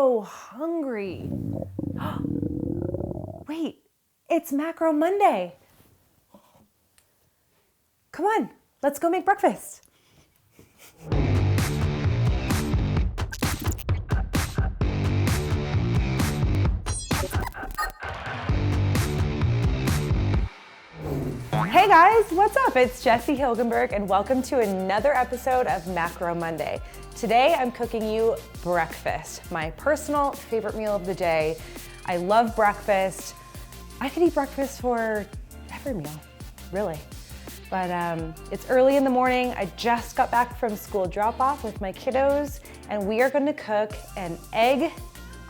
so hungry. Wait, it's Macro Monday. Come on, let's go make breakfast. Hey guys, what's up? It's Jessie Hilgenberg and welcome to another episode of Macro Monday. Today I'm cooking you breakfast, my personal favorite meal of the day. I love breakfast. I could eat breakfast for every meal, really. But it's early in the morning. I just got back from school drop-off with my kiddos and we are gonna cook an egg,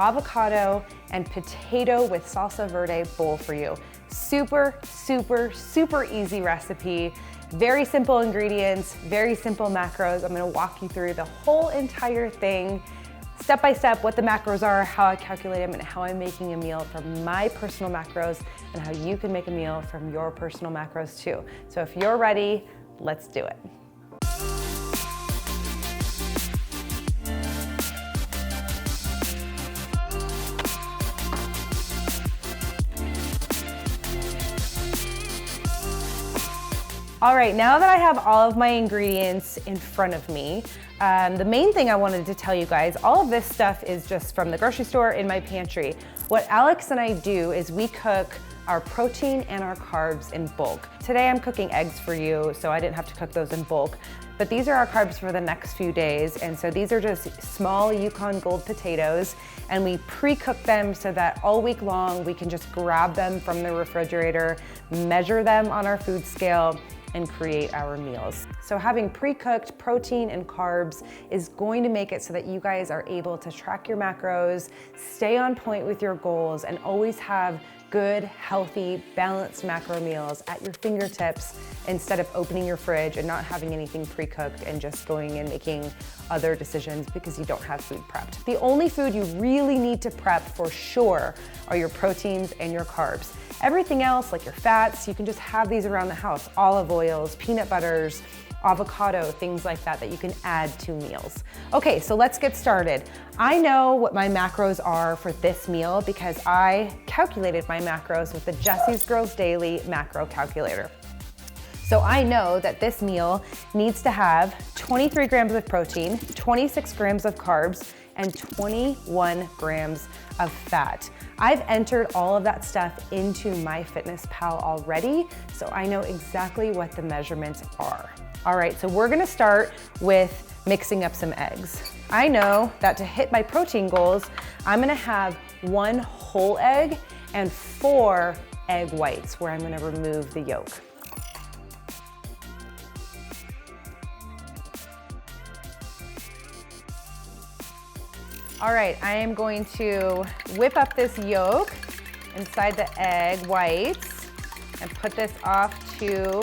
avocado, and potato with salsa verde bowl for you. Super easy recipe. Very simple ingredients, very simple macros. I'm gonna walk you through the whole entire thing, step by step, what the macros are, how I calculate them, and how I'm making a meal from my personal macros, and how you can make a meal from your personal macros too. So if you're ready, let's do it. All right, now that I have all of my ingredients in front of me, the main thing I wanted to tell you guys, all of this stuff is just from the grocery store in my pantry. What Alex and I do is we cook our protein and our carbs in bulk. Today I'm cooking eggs for you, so I didn't have to cook those in bulk. But these are our carbs for the next few days. And so these are just small Yukon Gold potatoes, and we pre-cook them so that all week long we can just grab them from the refrigerator, measure them on our food scale, and create our meals. So having pre-cooked protein and carbs is going to make it so that you guys are able to track your macros, stay on point with your goals, and always have good, healthy, balanced macro meals at your fingertips instead of opening your fridge and not having anything pre-cooked and just going and making other decisions because you don't have food prepped. The only food you really need to prep for sure are your proteins and your carbs. Everything else, like your fats, you can just have these around the house. Olive oils, peanut butters, avocado, things like that that you can add to meals. Okay, so let's get started. I know what my macros are for this meal because I calculated my macros with the Jessie's Girls Daily macro calculator. So I know that this meal needs to have 23 grams of protein, 26 grams of carbs, and 21 grams of fat. I've entered all of that stuff into MyFitnessPal already, so I know exactly what the measurements are. All right, so we're gonna start with mixing up some eggs. I know that to hit my protein goals, I'm gonna have 1 whole egg and 4 egg whites where I'm gonna remove the yolk. All right, I am going to whip up this yolk inside the egg whites and put this off to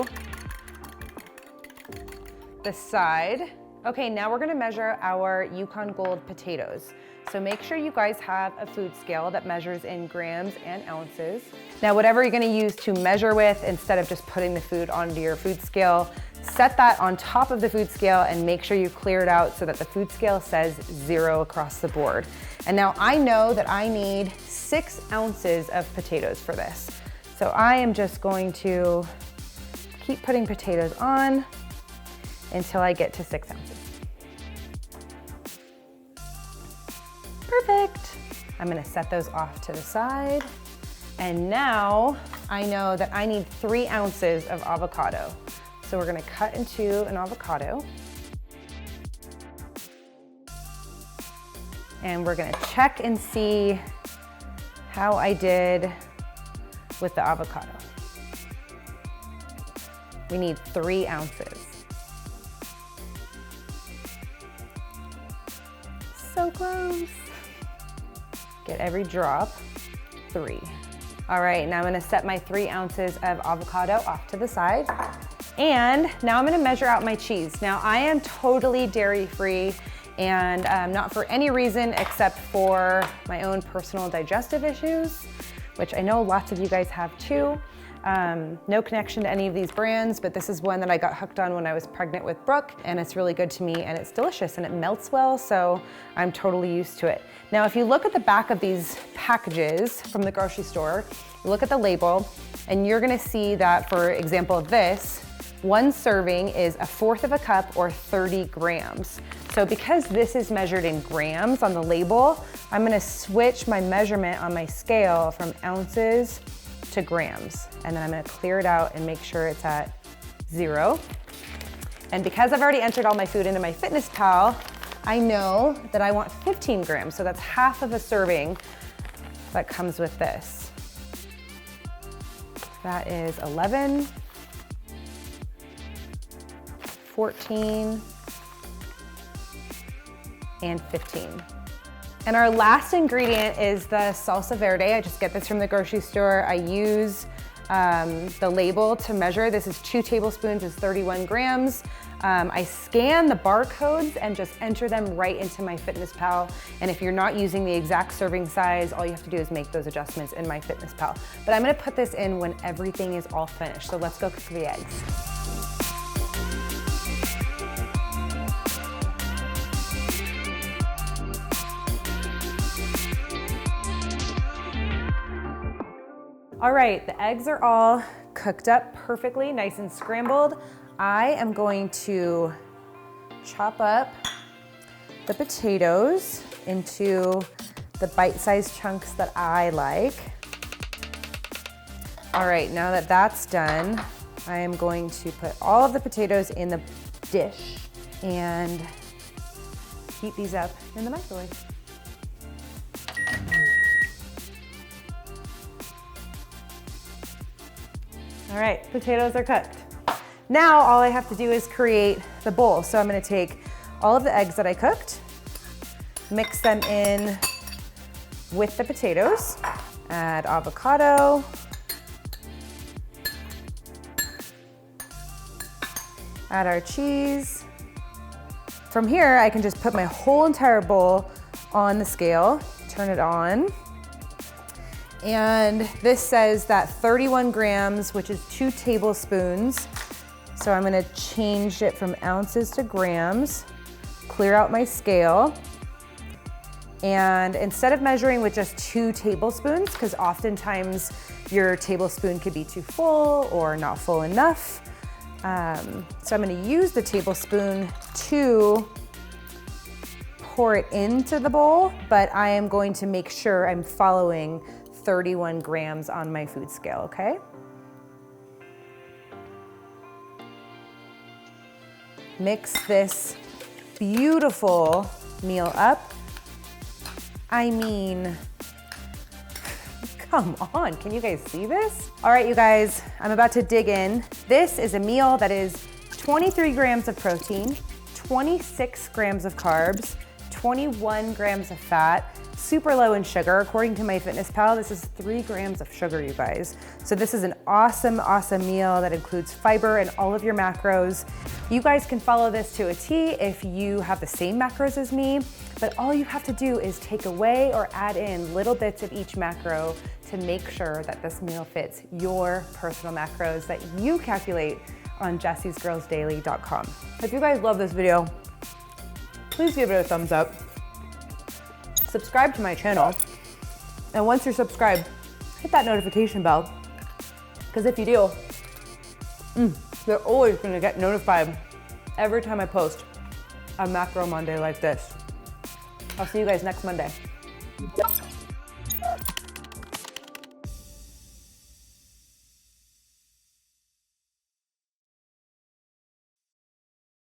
the side. Okay, now we're gonna measure our Yukon Gold potatoes. So make sure you guys have a food scale that measures in grams and ounces. Now, whatever you're gonna use to measure with, instead of just putting the food onto your food scale, set that on top of the food scale and make sure you clear it out so that the food scale says 0 across the board. And now I know that I need 6 ounces of potatoes for this. So I am just going to keep putting potatoes on until I get to 6 ounces. Perfect. I'm gonna set those off to the side. And now I know that I need 3 ounces of avocado. So we're gonna cut into an avocado. And we're gonna check and see how I did with the avocado. We need 3 ounces. So close. Get every drop, 3. All right, now I'm gonna set my 3 ounces of avocado off to the side. And now I'm gonna measure out my cheese. Now I am totally dairy-free and not for any reason except for my own personal digestive issues, which I know lots of you guys have too. No connection to any of these brands, but this is one that I got hooked on when I was pregnant with Brooke, and it's really good to me, and it's delicious, and it melts well, so I'm totally used to it. Now, if you look at the back of these packages from the grocery store, you look at the label, and you're gonna see that, for example, this, one serving is 1/4 of a cup or 30 grams. So because this is measured in grams on the label, I'm gonna switch my measurement on my scale from ounces to grams. And then I'm gonna clear it out and make sure it's at 0. And because I've already entered all my food into my FitnessPal, I know that I want 15 grams. So that's half of a serving that comes with this. That is 11, 14, and 15. And our last ingredient is the salsa verde. I just get this from the grocery store. I use the label to measure. This is 2 tablespoons, is 31 grams. I scan the barcodes and just enter them right into my FitnessPal. And if you're not using the exact serving size, all you have to do is make those adjustments in my FitnessPal. But I'm gonna put this in when everything is all finished. So let's go cook the eggs. All right, the eggs are all cooked up perfectly, nice and scrambled. I am going to chop up the potatoes into the bite-sized chunks that I like. All right, now that that's done, I am going to put all of the potatoes in the dish and heat these up in the microwave. All right, potatoes are cooked. Now all I have to do is create the bowl. So I'm gonna take all of the eggs that I cooked, mix them in with the potatoes, add avocado, add our cheese. From here, I can just put my whole entire bowl on the scale, turn it on. And this says that 31 grams, which is 2 tablespoons. So I'm gonna change it from ounces to grams, clear out my scale. And instead of measuring with just 2 tablespoons, because oftentimes your tablespoon could be too full or not full enough. So I'm gonna use the tablespoon to pour it into the bowl, but I am going to make sure I'm following 31 grams on my food scale, okay? Mix this beautiful meal up. I mean, come on, can you guys see this? All right, you guys, I'm about to dig in. This is a meal that is 23 grams of protein, 26 grams of carbs, 21 grams of fat, super low in sugar. According to my FitnessPal, this is 3 grams of sugar, you guys. So this is an awesome, awesome meal that includes fiber and all of your macros. You guys can follow this to a T if you have the same macros as me, but all you have to do is take away or add in little bits of each macro to make sure that this meal fits your personal macros that you calculate on jessiesgirlsdaily.com. If you guys love this video, please give it a thumbs up. Subscribe to my channel. And once you're subscribed, hit that notification bell. Because if you do, you're always gonna get notified every time I post a Macro Monday like this. I'll see you guys next Monday.